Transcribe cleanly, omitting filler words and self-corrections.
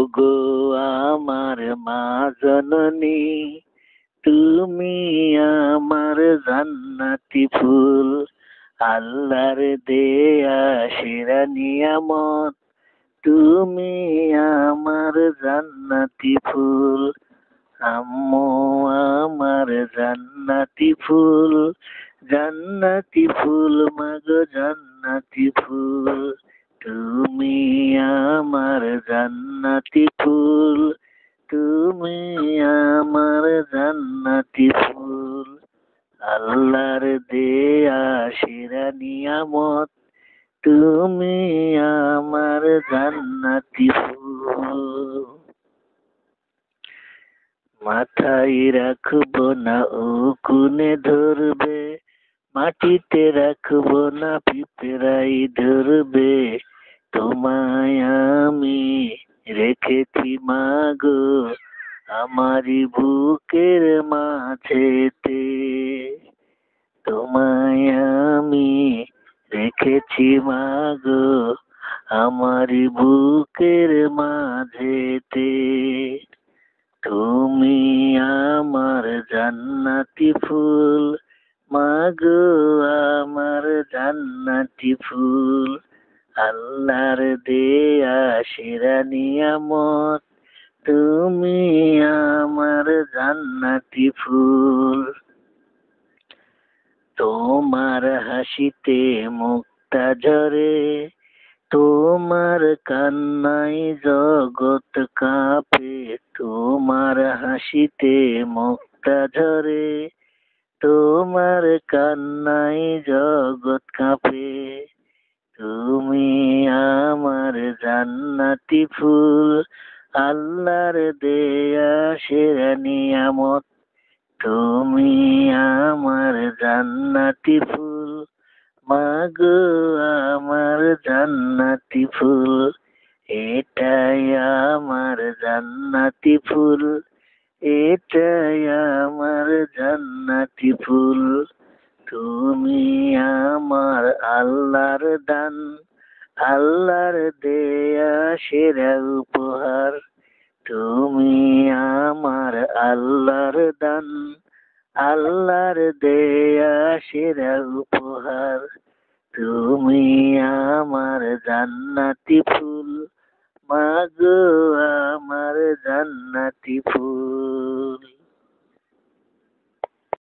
ওগো আমার মা জননী, তুমি আমার জান্নাতি ফুল। আল্লাহর দেয়া সেরা নিয়ামত, তুমি আমার জান্নাতি ফুল। আম্মু আমার জান্নাতি ফুল, জান্নাতি ফুল মাগো জান্নাতি ফুল। তুমি আমার জান্নাতি ফুল, তুমি আমার জান্নাতি ফুল। আল্লাহর দেয়া সেরা নিয়ামত, তুমি আমার জান্নাতি ফুল। মাথায় রাখবো না উকুনে ধরবে, মাটিতে রাখবো না পিঁপড়াই ধরবে। তোমায় আমি রেখেছি মাগো আমারই বুকের মাঝেতে। তোমায় আমি রেখেছি মাগো আমারই বুকের মাঝেতে। তুমি আমার জান্নাতি ফুল, মাগো আমার জান্নাতি ফুল। আল্লাহর দেয়া সেরা নিয়ামত, তুমি আমার জান্নাতি ফুল। তোমার হাসিতে মুক্তা ঝরে, তোমার কান্নায় জগৎ কাঁপে। তোমার হাসিতে মুক্তা ঝরে, তোমার কান্নায় জগৎ কাঁপে। তুমি আমার জান্নাতি ফুল, আল্লাহর দেয়া সেরা নিয়ামত, তুমি আমার জান্নাতি ফুল, মাগো আমার জান্নাতি ফুল। এটাই আমার জান্নাতি ফুল, এটাই আমার জান্নাতি ফুল। তুমি আমার আল্লাহর দান, আল্লাহর দেয়া সেরা উপহার। তুমি আমার আল্লাহর দান, আল্লাহর দেয়া সেরা উপহার। তুমি আমার জান্নাতি ফুল, মাগো আমার জান্নাতি ফুল।